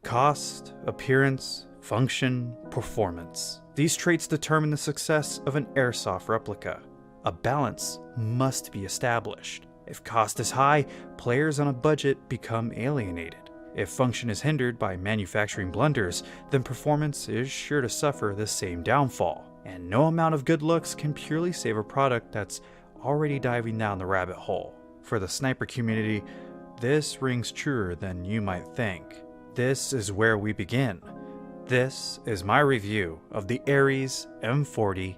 Cost, appearance, function, performance. These traits determine the success of an airsoft replica. A balance must be established. If cost is high, players on a budget become alienated. If function is hindered by manufacturing blunders, then performance is sure to suffer the same downfall. And no amount of good looks can purely save a product that's already diving down the rabbit hole. For the sniper community, this rings truer than you might think. This is where we begin. This is my review of the Ares M40A6.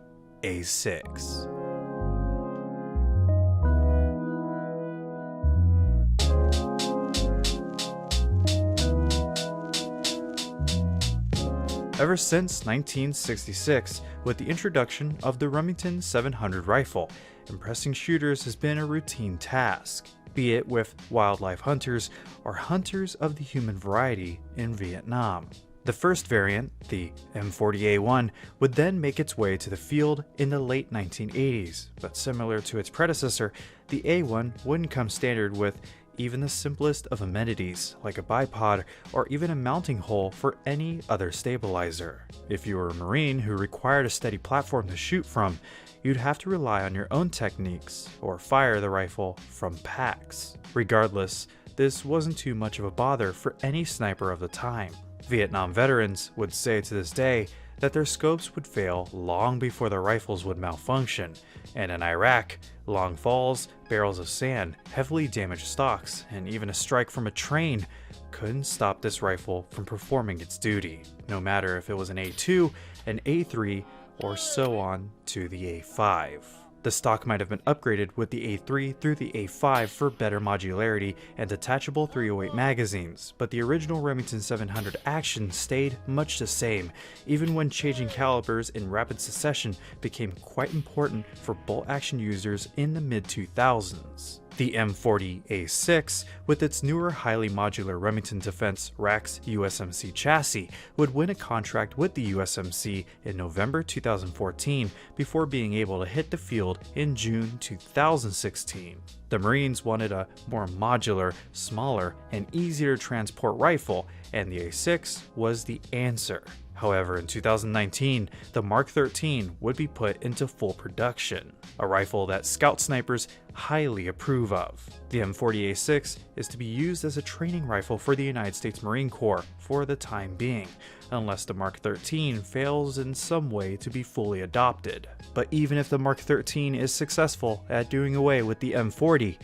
Ever since 1966, with the introduction of the Remington 700 rifle, impressing shooters has been a routine task, be it with wildlife hunters or hunters of the human variety in Vietnam. The first variant, the M40A1, would then make its way to the field in the late 1980s, but similar to its predecessor, the A1 wouldn't come standard with even the simplest of amenities, like a bipod or even a mounting hole for any other stabilizer. If you were a Marine who required a steady platform to shoot from, you'd have to rely on your own techniques or fire the rifle from packs. Regardless, this wasn't too much of a bother for any sniper of the time. Vietnam veterans would say to this day that their scopes would fail long before their rifles would malfunction, and in Iraq, long falls, barrels of sand, heavily damaged stocks, and even a strike from a train couldn't stop this rifle from performing its duty, no matter if it was an A2, an A3, or so on to the A5. The stock might have been upgraded with the A3 through the A5 for better modularity and detachable 308 magazines, but the original Remington 700 action stayed much the same, even when changing calibers in rapid succession became quite important for bolt action users in the mid-2000s. The M40A6, with its newer highly modular Remington Defense RAX USMC chassis, would win a contract with the USMC in November 2014 before being able to hit the field in June 2016. The Marines wanted a more modular, smaller, and easier to transport rifle, and the A6 was the answer. However, in 2019, the Mark 13 would be put into full production, a rifle that scout snipers highly approve of. The M40A6 is to be used as a training rifle for the United States Marine Corps for the time being, unless the Mark 13 fails in some way to be fully adopted. But even if the Mark 13 is successful at doing away with the M40,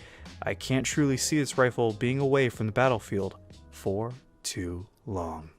I can't truly see this rifle being away from the battlefield for too long.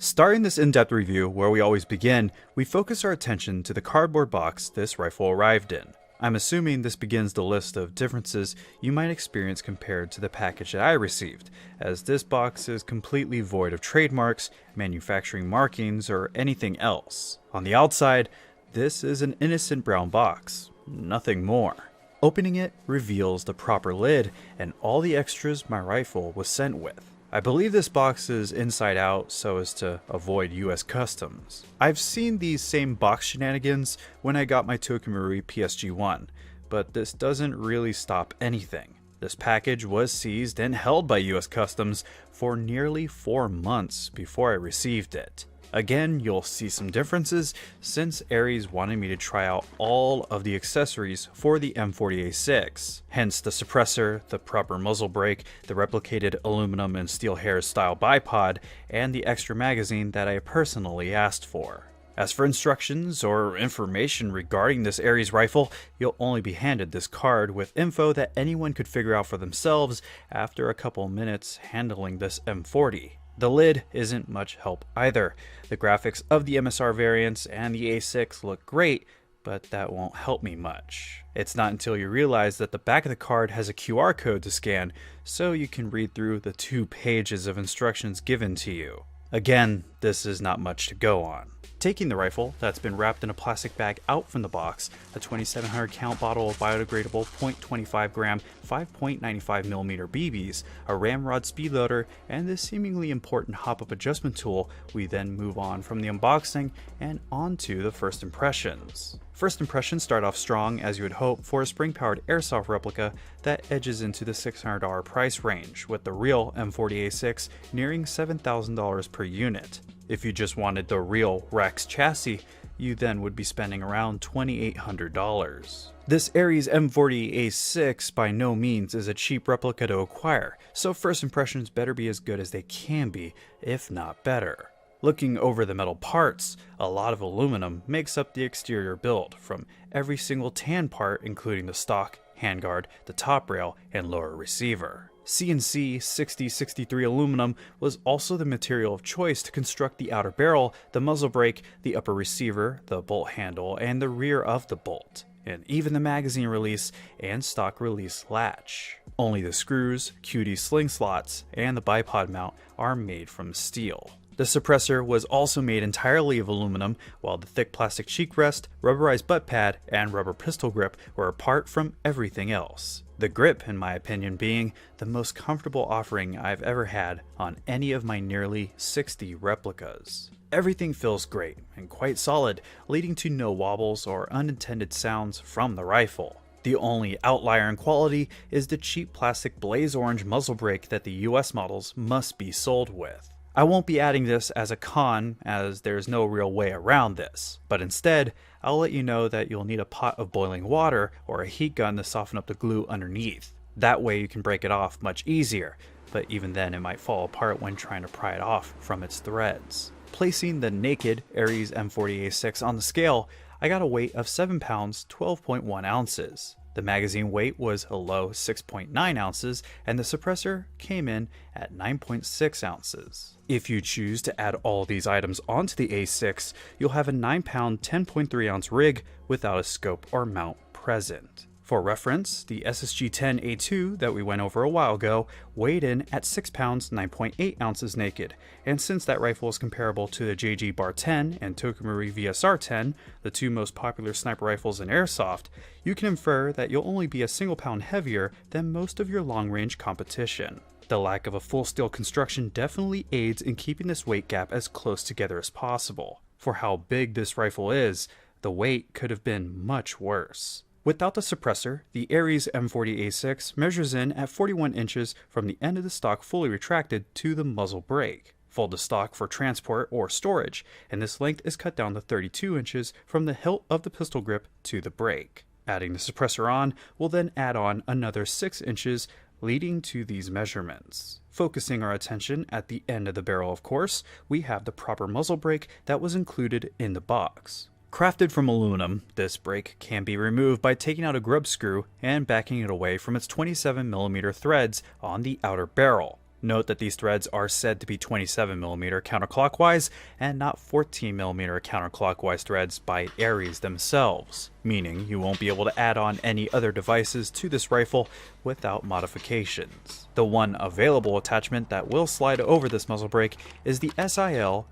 Starting this in-depth review where we always begin, we focus our attention to the cardboard box this rifle arrived in. I'm assuming this begins the list of differences you might experience compared to the package that I received, as this box is completely void of trademarks, manufacturing markings, or anything else. On the outside, this is an innocent brown box, nothing more. Opening it reveals the proper lid and all the extras my rifle was sent with. I believe this box is inside out so as to avoid US customs. I've seen these same box shenanigans when I got my Tokamuri PSG-1, but this doesn't really stop anything. This package was seized and held by US Customs for nearly 4 months before I received it. Again, you'll see some differences since Ares wanted me to try out all of the accessories for the M40A6, hence the suppressor, the proper muzzle brake, the replicated aluminum and steel hair style bipod, and the extra magazine that I personally asked for. As for instructions or information regarding this Ares rifle, you'll only be handed this card with info that anyone could figure out for themselves after a couple minutes handling this M40. The lid isn't much help either. The graphics of the MSR variants and the A6 look great, but that won't help me much. It's not until you realize that the back of the card has a QR code to scan, so you can read through the 2 pages of instructions given to you. Again, this is not much to go on. Taking the rifle that's been wrapped in a plastic bag out from the box, a 2700 count bottle of biodegradable 0.25 gram 5.95mm BBs, a ramrod speed loader, and this seemingly important hop-up adjustment tool, we then move on from the unboxing and onto the first impressions. First impressions start off strong, as you would hope for a spring-powered airsoft replica that edges into the $600 price range, with the real M40A6 nearing $7,000 per unit. If you just wanted the real Rex chassis, you then would be spending around $2,800. This Ares M40A6 by no means is a cheap replica to acquire, so first impressions better be as good as they can be, if not better. Looking over the metal parts, a lot of aluminum makes up the exterior build, from every single tan part including the stock, handguard, the top rail, and lower receiver. CNC 6063 aluminum was also the material of choice to construct the outer barrel, the muzzle brake, the upper receiver, the bolt handle, and the rear of the bolt, and even the magazine release and stock release latch. Only the screws, QD sling slots, and the bipod mount are made from steel. The suppressor was also made entirely of aluminum, while the thick plastic cheek rest, rubberized butt pad, and rubber pistol grip were apart from everything else. The grip, in my opinion, being the most comfortable offering I've ever had on any of my nearly 60 replicas. Everything feels great and quite solid, leading to no wobbles or unintended sounds from the rifle. The only outlier in quality is the cheap plastic blaze orange muzzle brake that the US models must be sold with. I won't be adding this as a con, as there's no real way around this, but instead, I'll let you know that you'll need a pot of boiling water or a heat gun to soften up the glue underneath. That way you can break it off much easier, but even then it might fall apart when trying to pry it off from its threads. Placing the naked Ares M40A6 on the scale, I got a weight of 7 pounds 12.1 ounces. The magazine weight was a low 6.9 ounces, and the suppressor came in at 9.6 ounces. If you choose to add all these items onto the A6, you'll have a 9 pound 10.3 ounce rig without a scope or mount present. For reference, the SSG-10A2 that we went over a while ago weighed in at 6 pounds 9.8 ounces naked, and since that rifle is comparable to the JG Bar 10 and Tokamuri VSR 10, the two most popular sniper rifles in airsoft, you can infer that you'll only be a single pound heavier than most of your long-range competition. The lack of a full steel construction definitely aids in keeping this weight gap as close together as possible. For how big this rifle is, the weight could have been much worse. Without the suppressor, the Ares M40A6 measures in at 41 inches from the end of the stock fully retracted to the muzzle brake. Fold the stock for transport or storage, and this length is cut down to 32 inches from the hilt of the pistol grip to the brake. Adding the suppressor on will then add on another 6 inches, leading to these measurements. Focusing our attention at the end of the barrel, of course, we have the proper muzzle brake that was included in the box. Crafted from aluminum, this brake can be removed by taking out a grub screw and backing it away from its 27mm threads on the outer barrel. Note that these threads are said to be 27mm counterclockwise and not 14mm counterclockwise threads by Ares themselves, meaning you won't be able to add on any other devices to this rifle without modifications. The one available attachment that will slide over this muzzle brake is the SIL-010.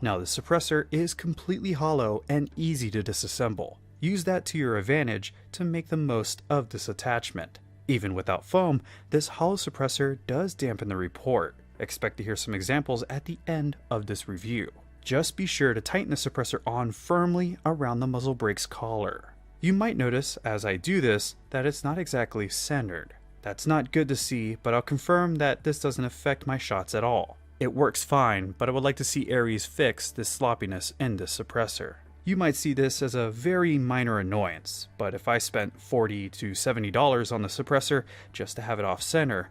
Now the suppressor is completely hollow and easy to disassemble. Use that to your advantage to make the most of this attachment. Even without foam, this hollow suppressor does dampen the report. Expect to hear some examples at the end of this review. Just be sure to tighten the suppressor on firmly around the muzzle brake's collar. You might notice as I do this that it's not exactly centered. That's not good to see, but I'll confirm that this doesn't affect my shots at all. It works fine, but I would like to see Ares fix this sloppiness in this suppressor. You might see this as a very minor annoyance, but if I spent $40 to $70 on the suppressor just to have it off center,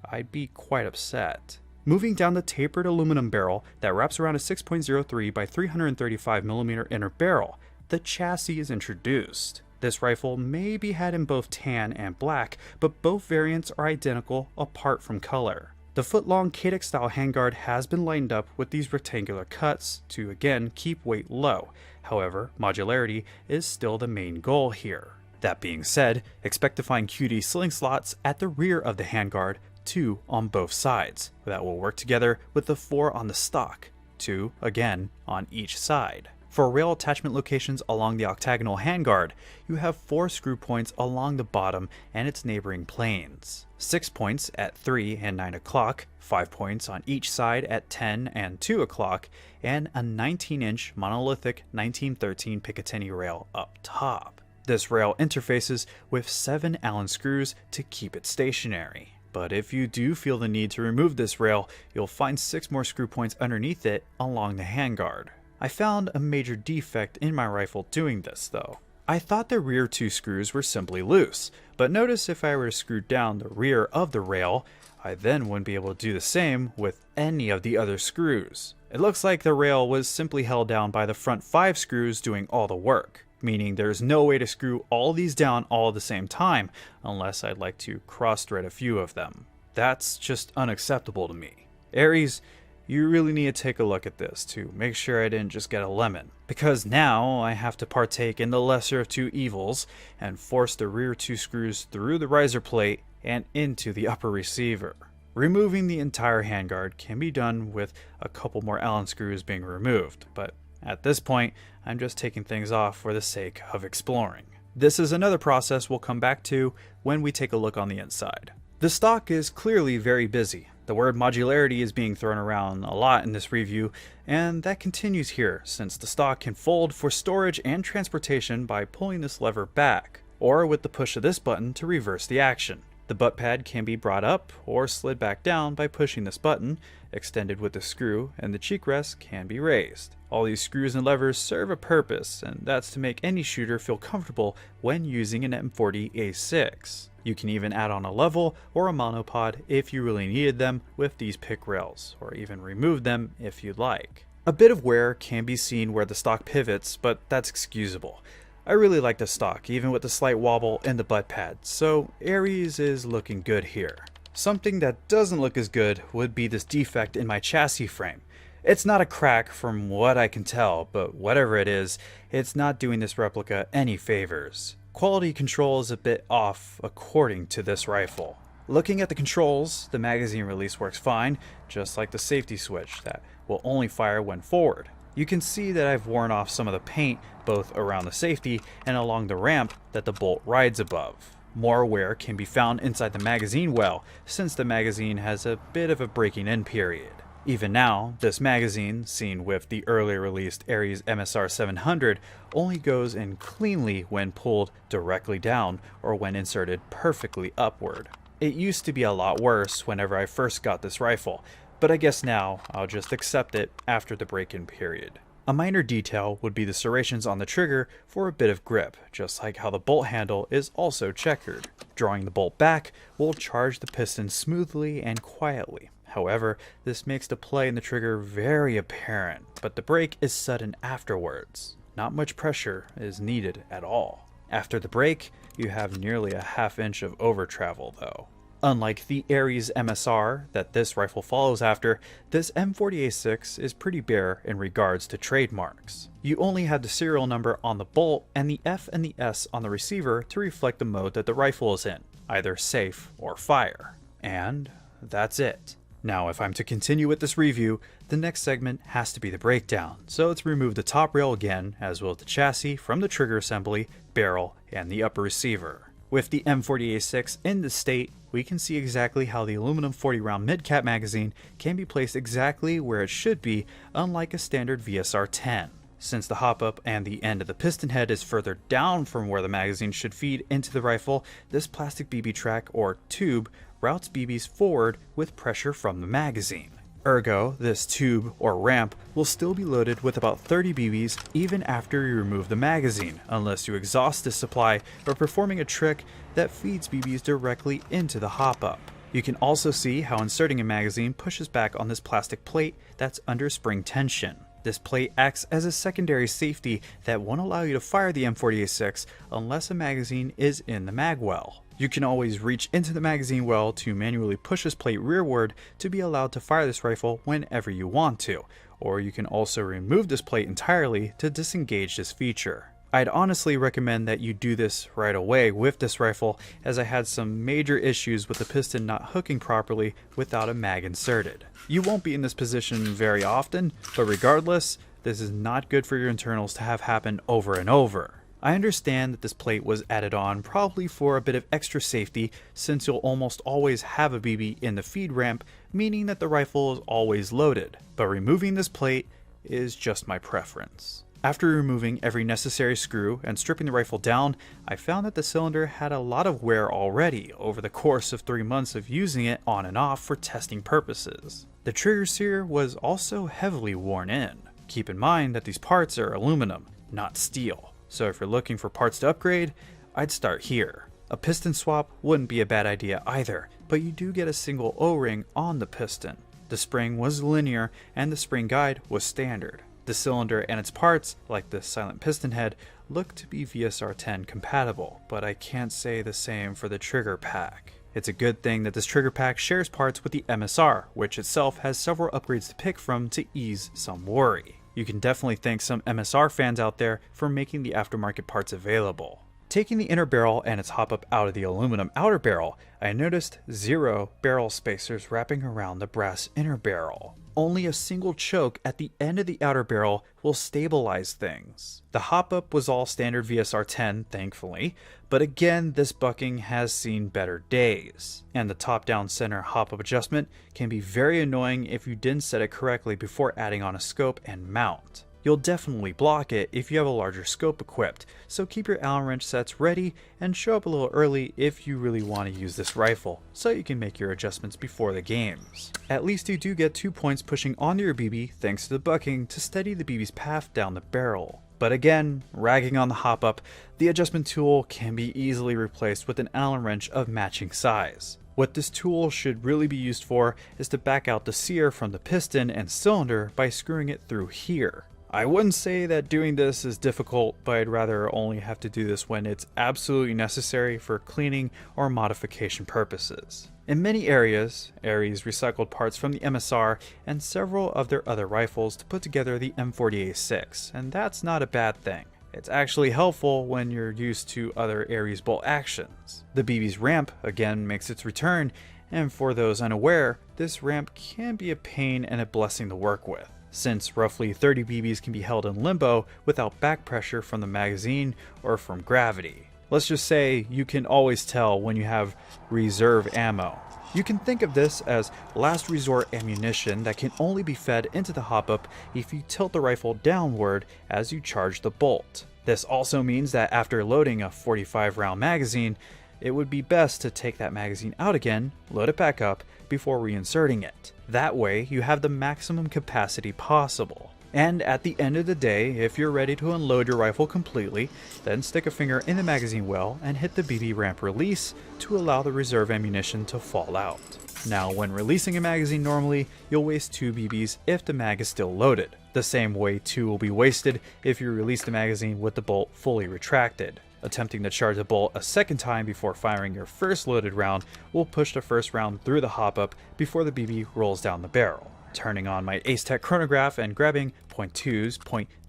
I'd be quite upset. Moving down the tapered aluminum barrel that wraps around a 6.03 by 335mm inner barrel, the chassis is introduced. This rifle may be had in both tan and black, but both variants are identical apart from color. The foot-long Cadex style handguard has been lined up with these rectangular cuts to again keep weight low. However, modularity is still the main goal here. That being said, expect to find QD sling slots at the rear of the handguard, 2 on both sides, that will work together with the 4 on the stock, 2 again on each side. For rail attachment locations along the octagonal handguard, you have 4 screw points along the bottom and its neighboring planes, 6 points at 3 and 9 o'clock, 5 points on each side at 10 and 2 o'clock, and a 19-inch monolithic 1913 Picatinny rail up top. This rail interfaces with 7 Allen screws to keep it stationary. But if you do feel the need to remove this rail, you'll find 6 more screw points underneath it along the handguard. I found a major defect in my rifle doing this though. I thought the rear 2 screws were simply loose, but notice if I were to screw down the rear of the rail, I then wouldn't be able to do the same with any of the other screws. It looks like the rail was simply held down by the front 5 screws doing all the work, meaning there's no way to screw all these down all at the same time unless I'd like to cross-thread a few of them. That's just unacceptable to me. Ares, you really need to take a look at this to make sure I didn't just get a lemon, because now I have to partake in the lesser of 2 evils and force the rear 2 screws through the riser plate and into the upper receiver. Removing the entire handguard can be done with a couple more Allen screws being removed, but at this point, I'm just taking things off for the sake of exploring. This is another process we'll come back to when we take a look on the inside. The stock is clearly very busy. The word modularity is being thrown around a lot in this review, and that continues here since the stock can fold for storage and transportation by pulling this lever back, or with the push of this button to reverse the action. The butt pad can be brought up or slid back down by pushing this button, extended with the screw, and the cheek rest can be raised. All these screws and levers serve a purpose, and that's to make any shooter feel comfortable when using an M40A6. You can even add on a level or a monopod if you really needed them with these pick rails, or even remove them if you'd like. A bit of wear can be seen where the stock pivots, but that's excusable. I really like the stock, even with the slight wobble in the butt pad, so Ares is looking good here. Something that doesn't look as good would be this defect in my chassis frame. It's not a crack from what I can tell, but whatever it is, it's not doing this replica any favors. Quality control is a bit off according to this rifle. Looking at the controls, the magazine release works fine, just like the safety switch that will only fire when forward. You can see that I've worn off some of the paint both around the safety and along the ramp that the bolt rides above. More wear can be found inside the magazine well, since the magazine has a bit of a breaking in period. Even now, this magazine, seen with the earlier released Ares MSR 700, only goes in cleanly when pulled directly down or when inserted perfectly upward. It used to be a lot worse whenever I first got this rifle, but I guess now I'll just accept it after the break-in period. A minor detail would be the serrations on the trigger for a bit of grip, just like how the bolt handle is also checkered. Drawing the bolt back will charge the piston smoothly and quietly. However, this makes the play in the trigger very apparent, but the break is sudden afterwards. Not much pressure is needed at all. After the break, you have nearly a half inch of over travel though. Unlike the Ares MSR that this rifle follows after, this M40A6 is pretty bare in regards to trademarks. You only have the serial number on the bolt and the F and the S on the receiver to reflect the mode that the rifle is in, either safe or fire. And that's it. Now, if I'm to continue with this review, the next segment has to be the breakdown, so let's remove the top rail again, as well as the chassis from the trigger assembly, barrel, and the upper receiver. With the M40A6 in this state, we can see exactly how the aluminum 40-round mid-cap magazine can be placed exactly where it should be, unlike a standard VSR-10. Since the hop-up and the end of the piston head is further down from where the magazine should feed into the rifle, this plastic BB track, or tube, routes BBs forward with pressure from the magazine. Ergo, this tube, or ramp, will still be loaded with about 30 BBs even after you remove the magazine, unless you exhaust this supply by performing a trick that feeds BBs directly into the hop-up. You can also see how inserting a magazine pushes back on this plastic plate that's under spring tension. This plate acts as a secondary safety that won't allow you to fire the M40A6 unless a magazine is in the mag well. You can always reach into the magazine well to manually push this plate rearward to be allowed to fire this rifle whenever you want to, or you can also remove this plate entirely to disengage this feature. I'd honestly recommend that you do this right away with this rifle, as I had some major issues with the piston not hooking properly without a mag inserted. You won't be in this position very often, but regardless, this is not good for your internals to have happen over and over. I understand that this plate was added on probably for a bit of extra safety, since you'll almost always have a BB in the feed ramp, meaning that the rifle is always loaded, but removing this plate is just my preference. After removing every necessary screw and stripping the rifle down, I found that the cylinder had a lot of wear already over the course of 3 months of using it on and off for testing purposes. The trigger sear was also heavily worn in. Keep in mind that these parts are aluminum, not steel. So if you're looking for parts to upgrade, I'd start here. A piston swap wouldn't be a bad idea either, but you do get a single O-ring on the piston. The spring was linear and the spring guide was standard. The cylinder and its parts, like the silent piston head, look to be VSR-10 compatible, but I can't say the same for the trigger pack. It's a good thing that this trigger pack shares parts with the MSR, which itself has several upgrades to pick from to ease some worry. You can definitely thank some MSR fans out there for making the aftermarket parts available. Taking the inner barrel and its hop-up out of the aluminum outer barrel, I noticed 0 barrel spacers wrapping around the brass inner barrel. Only a single choke at the end of the outer barrel will stabilize things. The hop-up was all standard VSR-10, thankfully, but again, this bucking has seen better days. And the top-down center hop-up adjustment can be very annoying if you didn't set it correctly before adding on a scope and mount. You'll definitely block it if you have a larger scope equipped, so keep your Allen wrench sets ready and show up a little early if you really want to use this rifle, so you can make your adjustments before the games. At least you do get 2 points pushing onto your BB thanks to the bucking to steady the BB's path down the barrel. But again, ragging on the hop-up, the adjustment tool can be easily replaced with an Allen wrench of matching size. What this tool should really be used for is to back out the sear from the piston and cylinder by screwing it through here. I wouldn't say that doing this is difficult, but I'd rather only have to do this when it's absolutely necessary for cleaning or modification purposes. In many areas, Ares recycled parts from the MSR and several of their other rifles to put together the M40A6, and that's not a bad thing. It's actually helpful when you're used to other Ares bolt actions. The BB's ramp again makes its return, and for those unaware, this ramp can be a pain and a blessing to work with, since roughly 30 BBs can be held in limbo without back pressure from the magazine or from gravity. Let's just say you can always tell when you have reserve ammo. You can think of this as last resort ammunition that can only be fed into the hop-up if you tilt the rifle downward as you charge the bolt. This also means that after loading a 45 round magazine, it would be best to take that magazine out again, load it back up, before reinserting it. That way, you have the maximum capacity possible. And at the end of the day, if you're ready to unload your rifle completely, then stick a finger in the magazine well and hit the BB ramp release to allow the reserve ammunition to fall out. Now, when releasing a magazine normally, you'll waste 2 BBs if the mag is still loaded. The same way 2 will be wasted if you release the magazine with the bolt fully retracted. Attempting to charge the bolt a second time before firing your first loaded round will push the first round through the hop-up before the BB rolls down the barrel. Turning on my Ace Tech chronograph and grabbing .2s,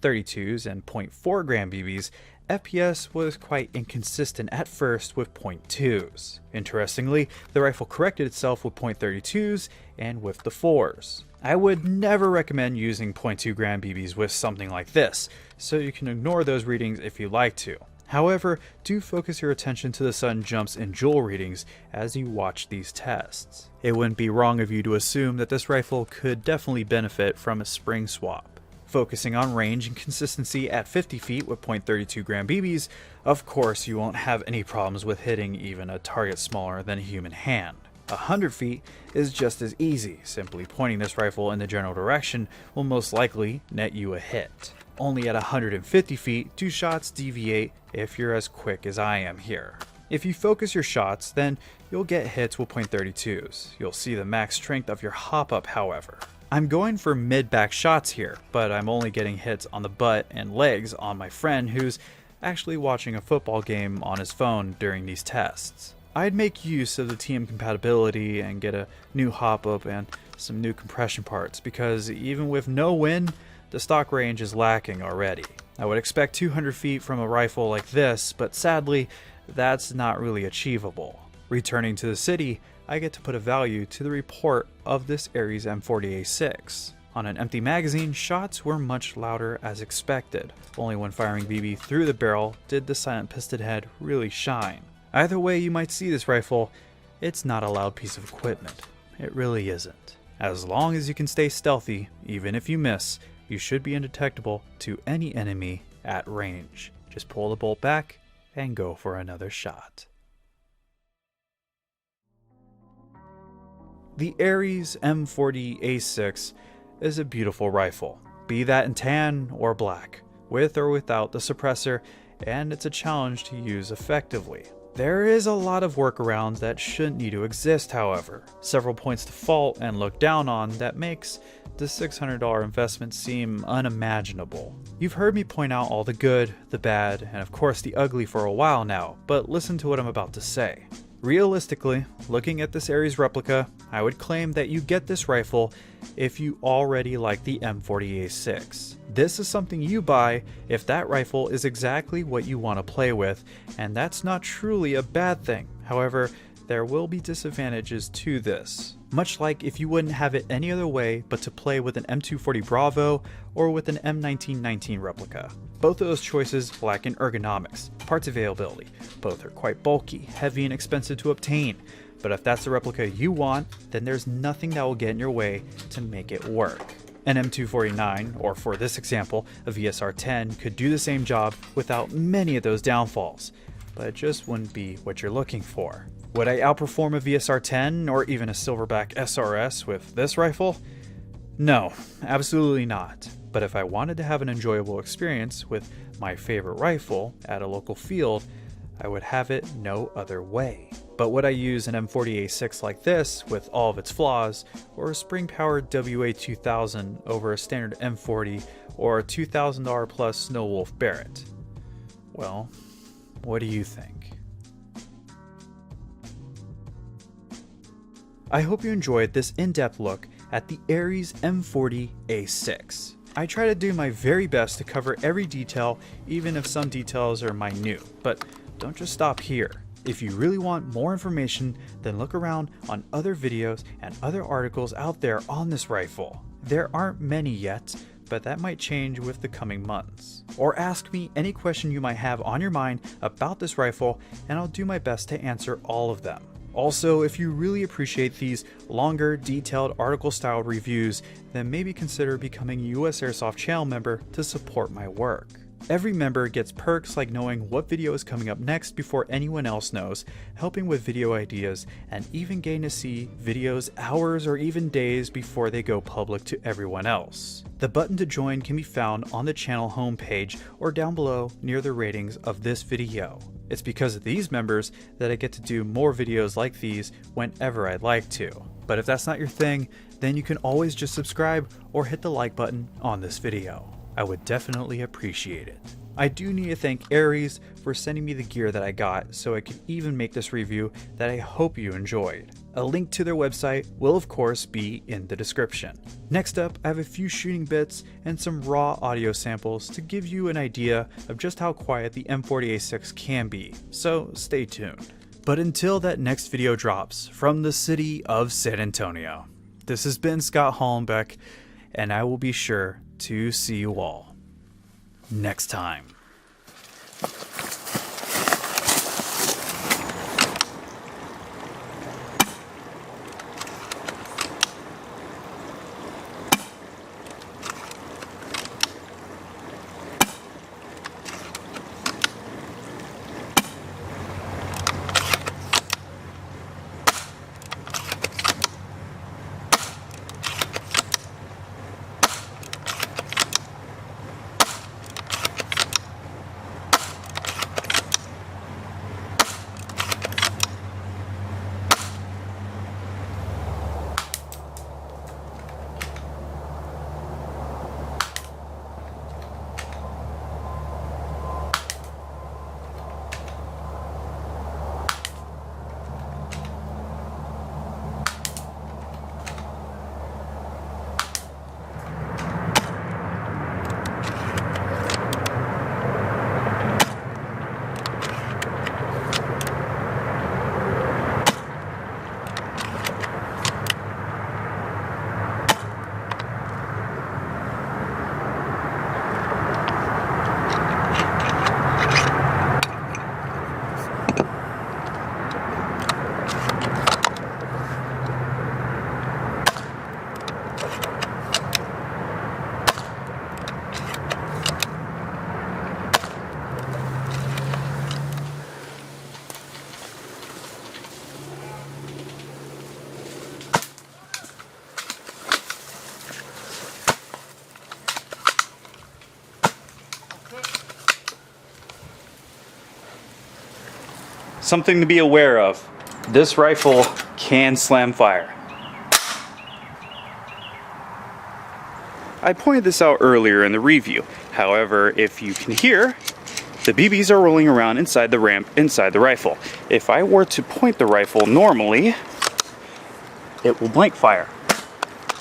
.32s, and .4 gram BBs, FPS was quite inconsistent at first with .2s. Interestingly, the rifle corrected itself with .32s and with the 4s. I would never recommend using .2 gram BBs with something like this, so you can ignore those readings if you like to. However, do focus your attention to the sudden jumps in joule readings as you watch these tests. It wouldn't be wrong of you to assume that this rifle could definitely benefit from a spring swap. Focusing on range and consistency at 50 feet with .32 gram BBs, of course you won't have any problems with hitting even a target smaller than a human hand. 100 feet is just as easy. Simply pointing this rifle in the general direction will most likely net you a hit. Only at 150 feet do shots deviate if you're as quick as I am here. If you focus your shots, then you'll get hits with .32s. You'll see the max strength of your hop-up, however. I'm going for mid-back shots here, but I'm only getting hits on the butt and legs on my friend who's actually watching a football game on his phone during these tests. I'd make use of the TM compatibility and get a new hop-up and some new compression parts, because even with no wind, the stock range is lacking already. I would expect 200 feet from a rifle like this, but sadly, that's not really achievable. Returning to the city, I get to put a value to the report of this Ares M40A6. On an empty magazine, shots were much louder as expected. Only when firing BB through the barrel did the silent piston head really shine. Either way you might see this rifle, it's not a loud piece of equipment. It really isn't. As long as you can stay stealthy, even if you miss, you should be undetectable to any enemy at range. Just pull the bolt back and go for another shot. The Ares M40A6 is a beautiful rifle, be that in tan or black, with or without the suppressor, and it's a challenge to use effectively. There is a lot of workarounds that shouldn't need to exist, however. Several points to fault and look down on that makes the $600 investment seem unimaginable. You've heard me point out all the good, the bad, and of course the ugly for a while now, but listen to what I'm about to say. Realistically, looking at this Ares replica, I would claim that you get this rifle if you already like the M40A6. This is something you buy if that rifle is exactly what you want to play with, and that's not truly a bad thing. However, there will be disadvantages to this. Much like if you wouldn't have it any other way but to play with an M240 Bravo or with an M1919 replica. Both of those choices lack in ergonomics, parts availability. Both are quite bulky, heavy, and expensive to obtain. But if that's the replica you want, then there's nothing that will get in your way to make it work. An M249, or for this example, a VSR-10, could do the same job without many of those downfalls, but it just wouldn't be what you're looking for. Would I outperform a VSR-10 or even a Silverback SRS with this rifle? No, absolutely not. But if I wanted to have an enjoyable experience with my favorite rifle at a local field, I would have it no other way. But would I use an M40A6 like this with all of its flaws, or a spring-powered WA2000 over a standard M40 or a $2,000 plus Snow Wolf Barrett? Well, what do you think? I hope you enjoyed this in-depth look at the Ares M40A6. I try to do my very best to cover every detail, even if some details are minute, but don't just stop here. If you really want more information, then look around on other videos and other articles out there on this rifle. There aren't many yet, but that might change with the coming months. Or ask me any question you might have on your mind about this rifle, and I'll do my best to answer all of them. Also, if you really appreciate these longer, detailed article-style reviews, then maybe consider becoming a USAirsoft channel member to support my work. Every member gets perks like knowing what video is coming up next before anyone else knows, helping with video ideas, and even getting to see videos hours or even days before they go public to everyone else. The button to join can be found on the channel homepage or down below near the ratings of this video. It's because of these members that I get to do more videos like these whenever I'd like to. But if that's not your thing, then you can always just subscribe or hit the like button on this video. I would definitely appreciate it. I do need to thank Ares for sending me the gear that I got so I could even make this review that I hope you enjoyed. A link to their website will of course be in the description. Next up, I have a few shooting bits and some raw audio samples to give you an idea of just how quiet the M40A6 can be, so stay tuned. But until that next video drops from the city of San Antonio, this has been Scott Hollenbeck, and I will be sure to see you all next time. Something to be aware of. This rifle can slam fire. I pointed this out earlier in the review. However, if you can hear, the BBs are rolling around inside the ramp inside the rifle. If I were to point the rifle normally, it will blank fire.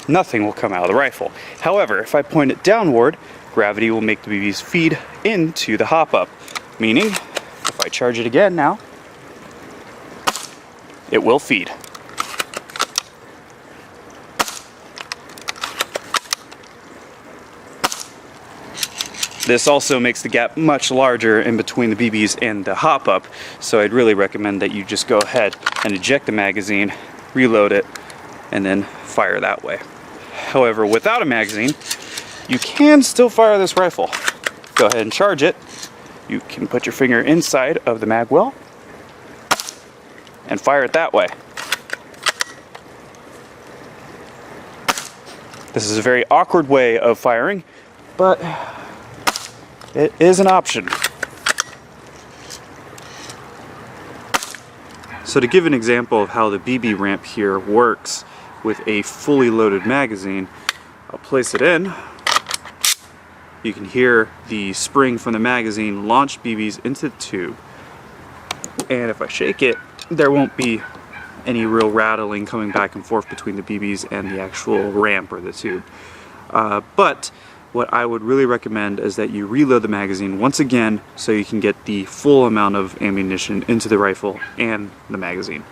Nothing will come out of the rifle. However, if I point it downward, gravity will make the BBs feed into the hop-up. Meaning, if I charge it again now, it will feed. This also makes the gap much larger in between the BBs and the hop-up, so I'd really recommend that you just go ahead and eject the magazine, reload it, and then fire that way. However, without a magazine, you can still fire this rifle. Go ahead and charge it. You can put your finger inside of the mag well and fire it that way. This is a very awkward way of firing, but it is an option. So to give an example of how the BB ramp here works with a fully loaded magazine, I'll place it in. You can hear the spring from the magazine launch BBs into the tube. And if I shake it, there won't be any real rattling coming back and forth between the BBs and the actual ramp or the tube. But what I would really recommend is that you reload the magazine once again so you can get the full amount of ammunition into the rifle and the magazine.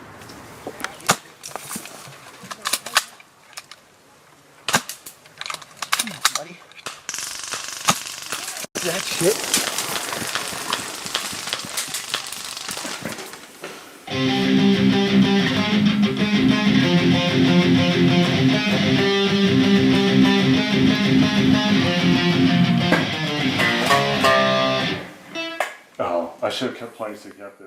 Come on, buddy. That shit. Oh, I should have kept playing so you have to